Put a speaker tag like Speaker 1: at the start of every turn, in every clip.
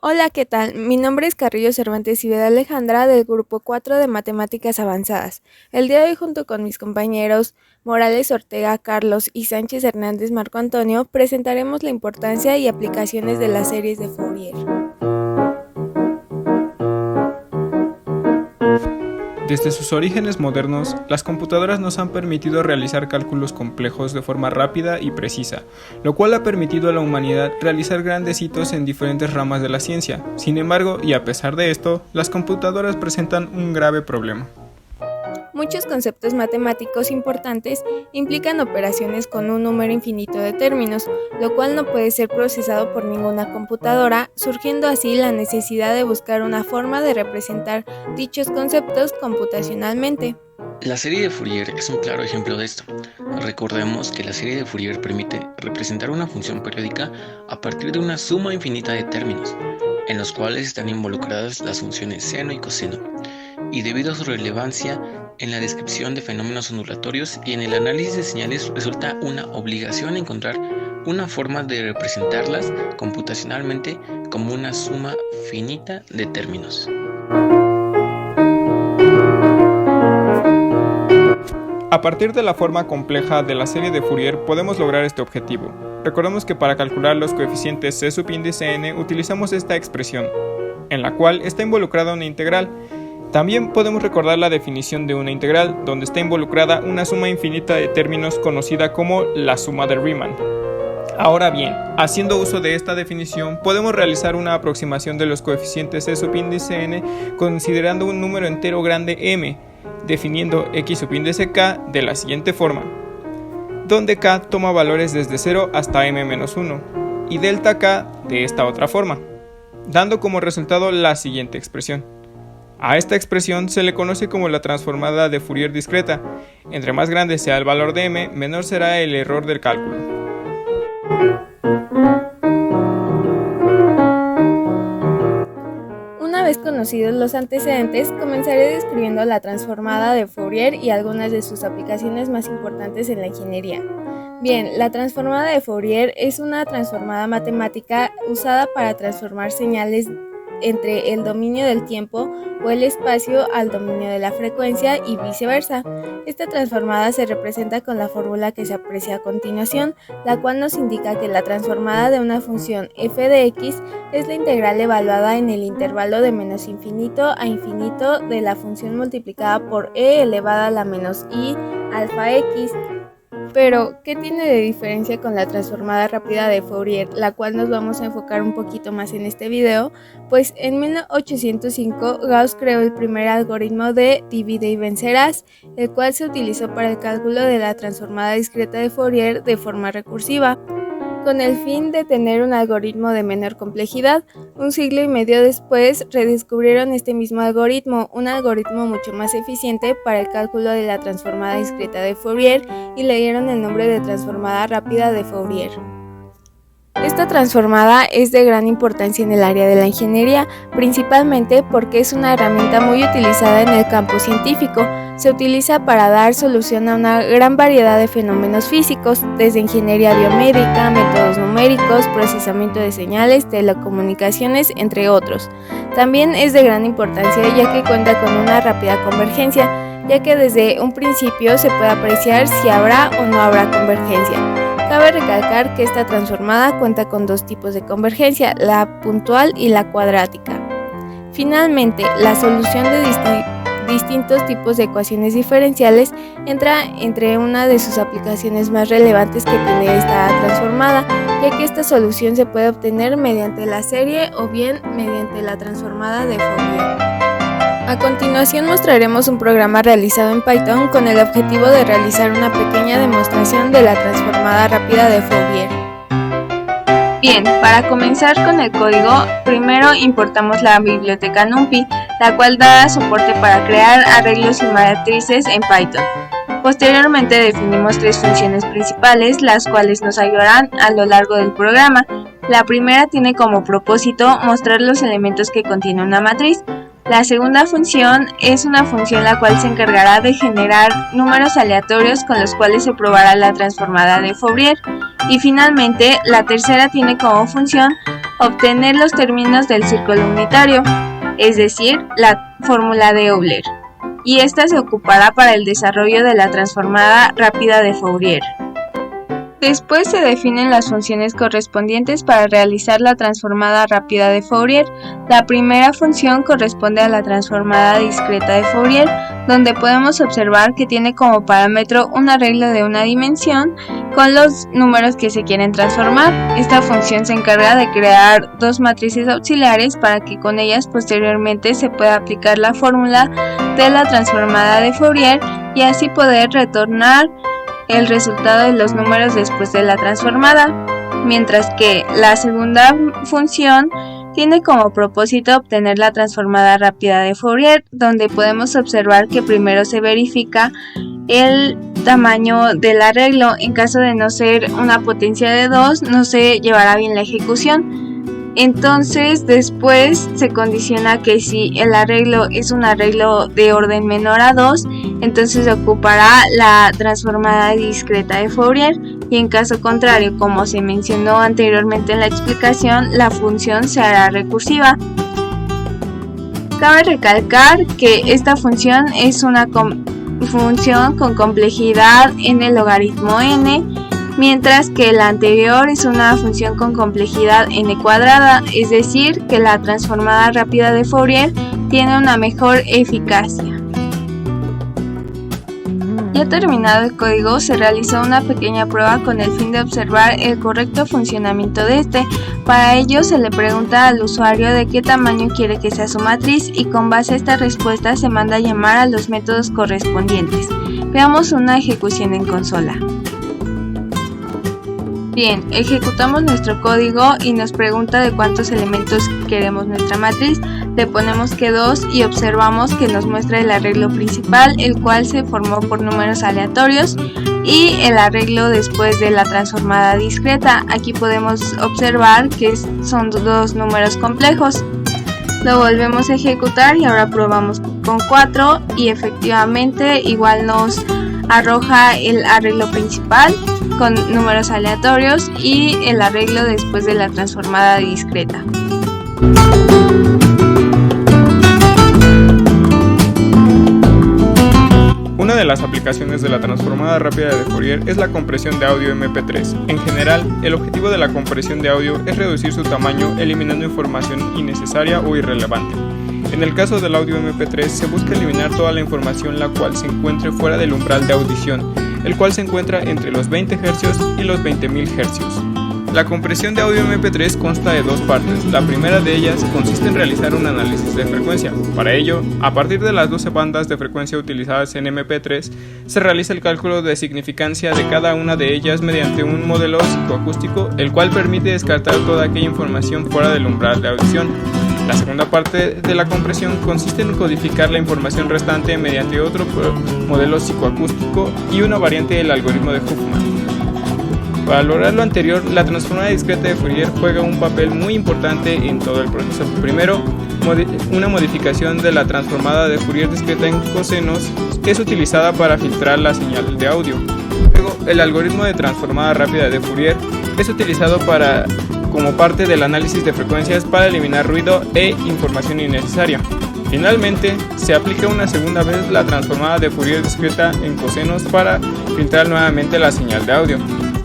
Speaker 1: Hola, ¿qué tal? Mi nombre es Carrillo Cervantes y Vida Alejandra del Grupo 4 de Matemáticas Avanzadas. El día de hoy, junto con mis compañeros Morales Ortega Carlos y Sánchez Hernández Marco Antonio, presentaremos la importancia y aplicaciones de las series de Fourier.
Speaker 2: Desde sus orígenes modernos, las computadoras nos han permitido realizar cálculos complejos de forma rápida y precisa, lo cual ha permitido a la humanidad realizar grandes hitos en diferentes ramas de la ciencia. Sin embargo, y a pesar de esto, las computadoras presentan un grave problema.
Speaker 1: Muchos conceptos matemáticos importantes implican operaciones con un número infinito de términos, lo cual no puede ser procesado por ninguna computadora, surgiendo así la necesidad de buscar una forma de representar dichos conceptos computacionalmente.
Speaker 3: La serie de Fourier es un claro ejemplo de esto. Recordemos que la serie de Fourier permite representar una función periódica a partir de una suma infinita de términos, en los cuales están involucradas las funciones seno y coseno, y debido a su relevancia en la descripción de fenómenos ondulatorios y en el análisis de señales resulta una obligación encontrar una forma de representarlas computacionalmente como una suma finita de términos.
Speaker 2: A partir de la forma compleja de la serie de Fourier podemos lograr este objetivo. Recordemos que para calcular los coeficientes c subíndice n utilizamos esta expresión, en la cual está involucrada una integral. También podemos recordar la definición de una integral, donde está involucrada una suma infinita de términos conocida como la suma de Riemann. Ahora bien, haciendo uso de esta definición, podemos realizar una aproximación de los coeficientes c subíndice n considerando un número entero grande m, definiendo x subíndice k de la siguiente forma, donde k toma valores desde 0 hasta m-1 y delta k de esta otra forma, dando como resultado la siguiente expresión. A esta expresión se le conoce como la transformada de Fourier discreta. Entre más grande sea el valor de m, menor será el error del cálculo.
Speaker 1: Una vez conocidos los antecedentes, comenzaré describiendo la transformada de Fourier y algunas de sus aplicaciones más importantes en la ingeniería. Bien, la transformada de Fourier es una transformada matemática usada para transformar señales entre el dominio del tiempo o el espacio al dominio de la frecuencia y viceversa. Esta transformada se representa con la fórmula que se aprecia a continuación, la cual nos indica que la transformada de una función f de x es la integral evaluada en el intervalo de menos infinito a infinito de la función multiplicada por e elevada a la menos i alfa x. Pero, ¿qué tiene de diferencia con la transformada rápida de Fourier, la cual nos vamos a enfocar un poquito más en este video? Pues en 1805 Gauss creó el primer algoritmo de divide y vencerás, el cual se utilizó para el cálculo de la transformada discreta de Fourier de forma recursiva, con el fin de tener un algoritmo de menor complejidad. Un siglo y medio después redescubrieron este mismo algoritmo, un algoritmo mucho más eficiente para el cálculo de la transformada discreta de Fourier, y le dieron el nombre de transformada rápida de Fourier. Esta transformada es de gran importancia en el área de la ingeniería, principalmente porque es una herramienta muy utilizada en el campo científico. Se utiliza para dar solución a una gran variedad de fenómenos físicos, desde ingeniería biomédica, métodos numéricos, procesamiento de señales, telecomunicaciones, entre otros. También es de gran importancia ya que cuenta con una rápida convergencia, ya que desde un principio se puede apreciar si habrá o no habrá convergencia. Cabe recalcar que esta transformada cuenta con dos tipos de convergencia, la puntual y la cuadrática. Finalmente, la solución de distintos tipos de ecuaciones diferenciales entra entre una de sus aplicaciones más relevantes que tiene esta transformada, ya que esta solución se puede obtener mediante la serie o bien mediante la transformada de Fourier. A continuación mostraremos un programa realizado en Python con el objetivo de realizar una pequeña demostración de la transformada rápida de Fourier. Bien, para comenzar con el código, primero importamos la biblioteca NumPy, la cual da soporte para crear arreglos y matrices en Python. Posteriormente definimos tres funciones principales, las cuales nos ayudarán a lo largo del programa. La primera tiene como propósito mostrar los elementos que contiene una matriz. La segunda función es una función la cual se encargará de generar números aleatorios con los cuales se probará la transformada de Fourier. Y finalmente, la tercera tiene como función obtener los términos del círculo unitario, es decir, la fórmula de Euler. Y esta se ocupará para el desarrollo de la transformada rápida de Fourier. Después se definen las funciones correspondientes para realizar la transformada rápida de Fourier. La primera función corresponde a la transformada discreta de Fourier, donde podemos observar que tiene como parámetro un arreglo de una dimensión con los números que se quieren transformar. Esta función se encarga de crear dos matrices auxiliares para que con ellas posteriormente se pueda aplicar la fórmula de la transformada de Fourier y así poder retornar el resultado de los números después de la transformada, mientras que la segunda función tiene como propósito obtener la transformada rápida de Fourier, donde podemos observar que primero se verifica el tamaño del arreglo. En caso de no ser una potencia de 2, no se llevará bien la ejecución. Entonces después se condiciona que si el arreglo es un arreglo de orden menor a 2, entonces se ocupará la transformada discreta de Fourier, y en caso contrario, como se mencionó anteriormente en la explicación, la función se hará recursiva. Cabe recalcar que esta función es una función con complejidad en el logaritmo n, mientras que la anterior es una función con complejidad n cuadrada, es decir, que la transformada rápida de Fourier tiene una mejor eficacia. Ya terminado el código, se realizó una pequeña prueba con el fin de observar el correcto funcionamiento de este. Para ello se le pregunta al usuario de qué tamaño quiere que sea su matriz y con base a esta respuesta se manda a llamar a los métodos correspondientes. Veamos una ejecución en consola. Bien, ejecutamos nuestro código y nos pregunta de cuántos elementos queremos nuestra matriz. Le ponemos que 2 y observamos que nos muestra el arreglo principal, el cual se formó por números aleatorios, y el arreglo después de la transformada discreta. Aquí podemos observar que son dos números complejos. Lo volvemos a ejecutar y ahora probamos con 4 y efectivamente igual nos arroja el arreglo principal con números aleatorios y el arreglo después de la transformada discreta.
Speaker 2: Una de las aplicaciones de la transformada rápida de Fourier es la compresión de audio MP3. En general, el objetivo de la compresión de audio es reducir su tamaño eliminando información innecesaria o irrelevante. En el caso del audio MP3 se busca eliminar toda la información la cual se encuentre fuera del umbral de audición, el cual se encuentra entre los 20 Hz y los 20.000 Hz. La compresión de audio MP3 consta de dos partes. La primera de ellas consiste en realizar un análisis de frecuencia. Para ello, a partir de las 12 bandas de frecuencia utilizadas en MP3, se realiza el cálculo de significancia de cada una de ellas mediante un modelo psicoacústico, el cual permite descartar toda aquella información fuera del umbral de audición. La segunda parte de la compresión consiste en codificar la información restante mediante otro modelo psicoacústico y una variante del algoritmo de Huffman. Para lograr lo anterior, la transformada discreta de Fourier juega un papel muy importante en todo el proceso. Primero, una modificación de la transformada de Fourier discreta en cosenos es utilizada para filtrar la señal de audio. Luego, el algoritmo de transformada rápida de Fourier es utilizado como parte del análisis de frecuencias para eliminar ruido e información innecesaria. Finalmente, se aplica una segunda vez la transformada de Fourier discreta en cosenos para filtrar nuevamente la señal de audio.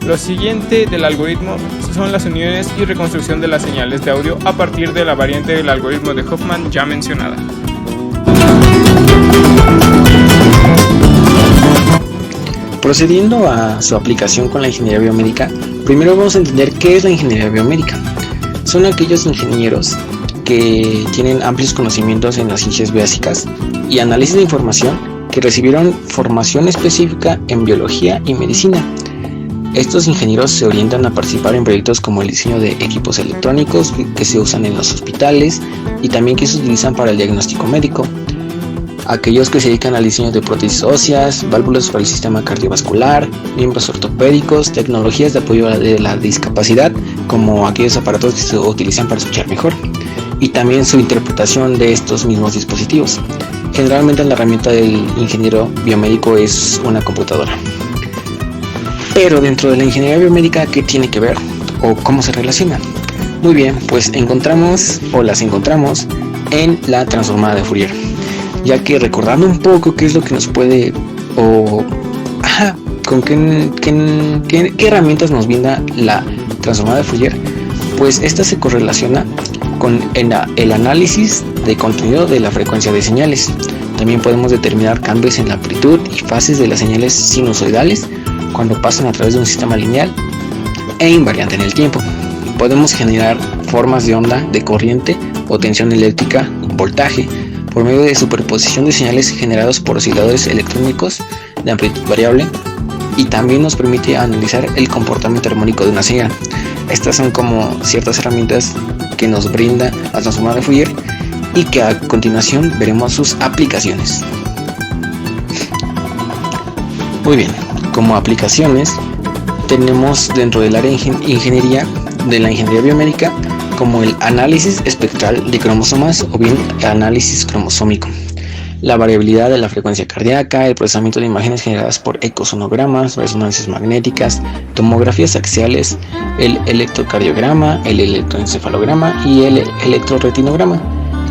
Speaker 2: Lo siguiente del algoritmo son las uniones y reconstrucción de las señales de audio a partir de la variante del algoritmo de Huffman ya mencionada.
Speaker 3: Procediendo a su aplicación con la ingeniería biomédica, primero vamos a entender qué es la ingeniería biomédica. Son aquellos ingenieros que tienen amplios conocimientos en las ciencias básicas y análisis de información que recibieron formación específica en biología y medicina. Estos ingenieros se orientan a participar en proyectos como el diseño de equipos electrónicos que se usan en los hospitales y también que se utilizan para el diagnóstico médico. Aquellos que se dedican al diseño de prótesis óseas, válvulas para el sistema cardiovascular, miembros ortopédicos, tecnologías de apoyo de la discapacidad, como aquellos aparatos que se utilizan para escuchar mejor. y también su interpretación de estos mismos dispositivos. Generalmente la herramienta del ingeniero biomédico es una computadora. Pero dentro de la ingeniería biomédica, ¿qué tiene que ver o cómo se relaciona? Muy bien, pues las encontramos en la transformada de Fourier, ya que recordando un poco qué es lo que nos puede con qué herramientas nos brinda la transformada de Fourier, pues esta se correlaciona con el análisis de contenido de la frecuencia de señales. También podemos determinar cambios en la amplitud y fases de las señales sinusoidales cuando pasan a través de un sistema lineal e invariante en el tiempo. Podemos generar formas de onda, de corriente o tensión eléctrica, voltaje, por medio de superposición de señales generados por osciladores electrónicos de amplitud variable, y también nos permite analizar el comportamiento armónico de una señal. Estas son como ciertas herramientas que nos brinda la transformada de Fourier y que a continuación veremos sus aplicaciones. Muy bien, como aplicaciones tenemos dentro del área de la ingeniería biomédica como el análisis espectral de cromosomas o bien análisis cromosómico, la variabilidad de la frecuencia cardíaca, el procesamiento de imágenes generadas por ecosonogramas, resonancias magnéticas, tomografías axiales, el electrocardiograma, el electroencefalograma y el electroretinograma,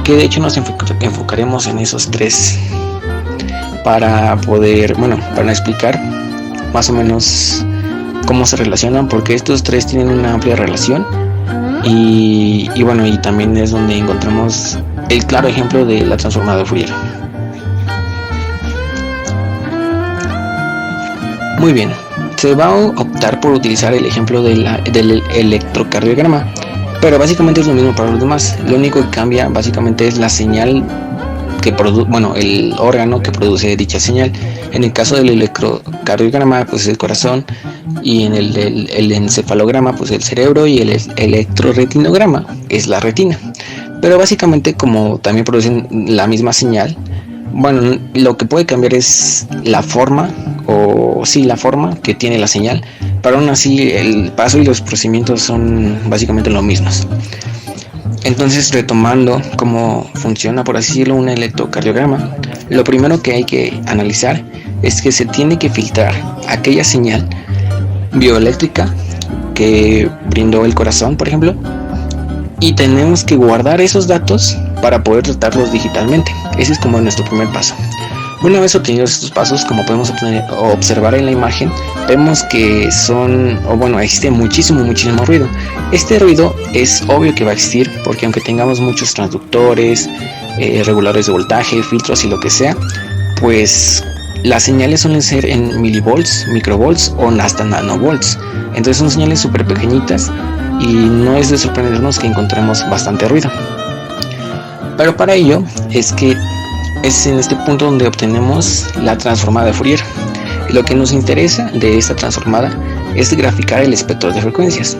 Speaker 3: que de hecho nos enfocaremos en esos tres para explicar más o menos cómo se relacionan, porque estos tres tienen una amplia relación y también es donde encontramos el claro ejemplo de la transformada de Fourier. Muy bien, se va a optar por utilizar el ejemplo del electrocardiograma, pero básicamente es lo mismo para los demás. Lo único que cambia básicamente es la señal que el órgano que produce dicha señal. En el caso del electrocardiograma, pues el corazón, y en el encefalograma, pues el cerebro, y el electroretinograma es la retina. Pero básicamente, como también producen la misma señal, lo que puede cambiar es la forma que tiene la señal, pero aún así el paso y los procedimientos son básicamente los mismos. Entonces, retomando cómo funciona, por así decirlo, un electrocardiograma, lo primero que hay que analizar es que se tiene que filtrar aquella señal bioeléctrica que brindó el corazón, por ejemplo, y tenemos que guardar esos datos para poder tratarlos digitalmente. Ese es como nuestro primer paso. Una vez obtenidos estos pasos, como podemos observar en la imagen, vemos que existe muchísimo ruido. Este ruido es obvio que va a existir, porque aunque tengamos muchos transductores, reguladores de voltaje, filtros y lo que sea, pues las señales suelen ser en milivolts, microvolts o hasta nanovolts. Entonces son señales súper pequeñitas y no es de sorprendernos que encontremos bastante ruido. Pero para ello es en este punto donde obtenemos la transformada de Fourier. Lo que nos interesa de esta transformada es graficar el espectro de frecuencias.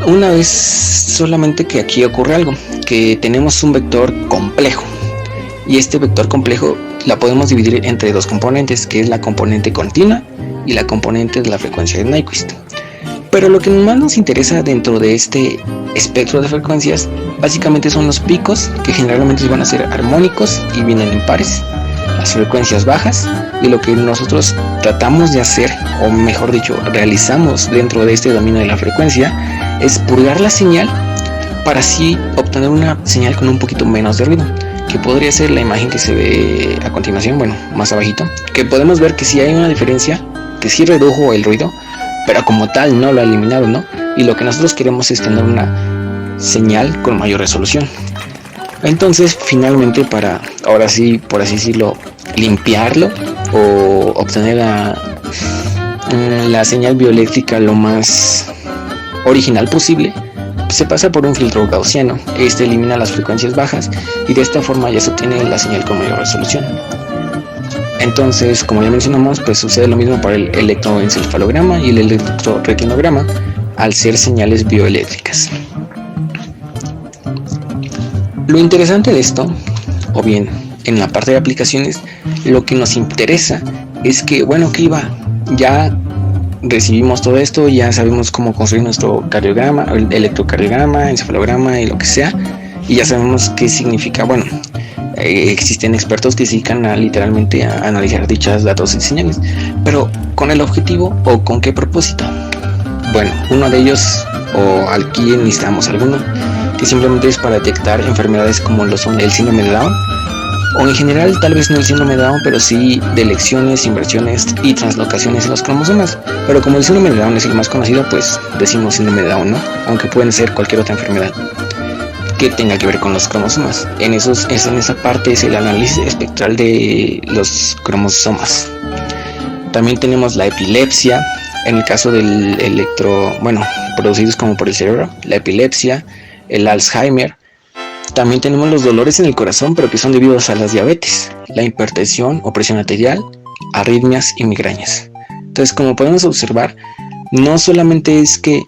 Speaker 3: Una vez solamente que aquí ocurre algo, que tenemos un vector complejo, y este vector complejo la podemos dividir entre dos componentes, que es la componente continua y la componente de la frecuencia de Nyquist. Pero lo que más nos interesa dentro de este espectro de frecuencias básicamente son los picos, que generalmente van a ser armónicos y vienen en pares, las frecuencias bajas, y lo que nosotros tratamos de hacer, o mejor dicho, realizamos dentro de este dominio de la frecuencia, es purgar la señal para así obtener una señal con un poquito menos de ruido, que podría ser la imagen que se ve a continuación, más abajito, que podemos ver que sí hay una diferencia, que sí redujo el ruido, pero como tal no lo ha eliminado, ¿no? Y lo que nosotros queremos es tener una señal con mayor resolución. Entonces, finalmente, para ahora sí, por así decirlo, limpiarlo o obtener la señal bioeléctrica lo más original posible, se pasa por un filtro gaussiano. Este elimina las frecuencias bajas y de esta forma ya se obtiene la señal con mayor resolución. Entonces, como ya mencionamos, pues sucede lo mismo para el electroencefalograma y el electroretinograma al ser señales bioeléctricas. Lo interesante de esto, o bien en la parte de aplicaciones, lo que nos interesa es que, ya recibimos todo esto, ya sabemos cómo construir nuestro cardiograma, el electrocardiograma, encefalograma y lo que sea, y ya sabemos qué significa. Bueno, existen expertos que se dedican literalmente a analizar dichos datos y señales, pero ¿con el objetivo o con qué propósito? Bueno, uno de ellos, o aquí necesitamos alguno, que simplemente es para detectar enfermedades como lo son el síndrome de Down, o en general tal vez no el síndrome de Down, pero sí de lecciones, inversiones y translocaciones en los cromosomas. Pero como el síndrome de Down es el más conocido, pues decimos síndrome de Down, ¿no? Aunque pueden ser cualquier otra enfermedad que tenga que ver con los cromosomas. En esa parte es el análisis espectral de los cromosomas. También tenemos la epilepsia, en el caso del producidos como por el cerebro, la epilepsia, el Alzheimer. También tenemos los dolores en el corazón, pero que son debidos a las diabetes, la hipertensión o presión arterial, arritmias y migrañas. Entonces, como podemos observar, no solamente es que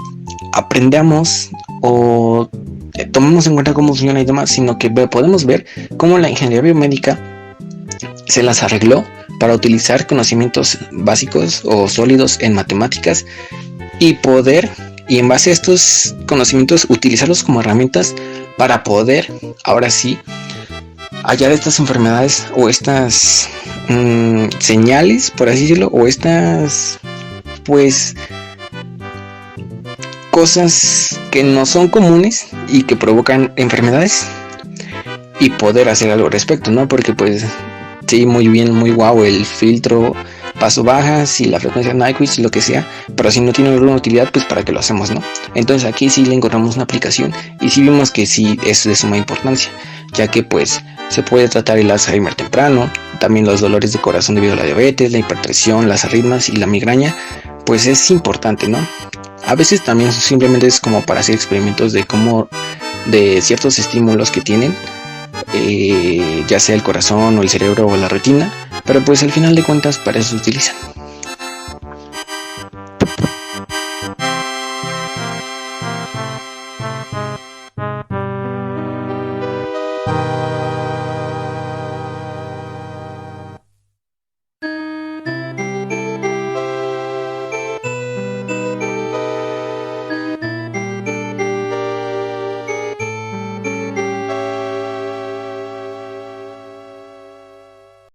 Speaker 3: aprendamos o tomemos en cuenta cómo funciona y demás, sino que podemos ver cómo la ingeniería biomédica se las arregló para utilizar conocimientos básicos o sólidos en matemáticas y en base a estos conocimientos utilizarlos como herramientas para poder, ahora sí, hallar estas enfermedades o estas señales, por así decirlo, o estas, pues, cosas que no son comunes y que provocan enfermedades y poder hacer algo al respecto, ¿no? Porque pues sí, muy bien, muy guau el filtro paso bajas y la frecuencia Nyquist y lo que sea, pero si no tiene alguna utilidad, pues para qué lo hacemos, ¿no? Entonces aquí sí le encontramos una aplicación y sí vimos que sí es de suma importancia, ya que pues se puede tratar el Alzheimer temprano, también los dolores de corazón debido a la diabetes, la hipertensión, las arritmias y la migraña, pues es importante, ¿no? A veces también simplemente es como para hacer experimentos de ciertos estímulos que tienen, ya sea el corazón o el cerebro o la retina, pero pues al final de cuentas para eso se utilizan.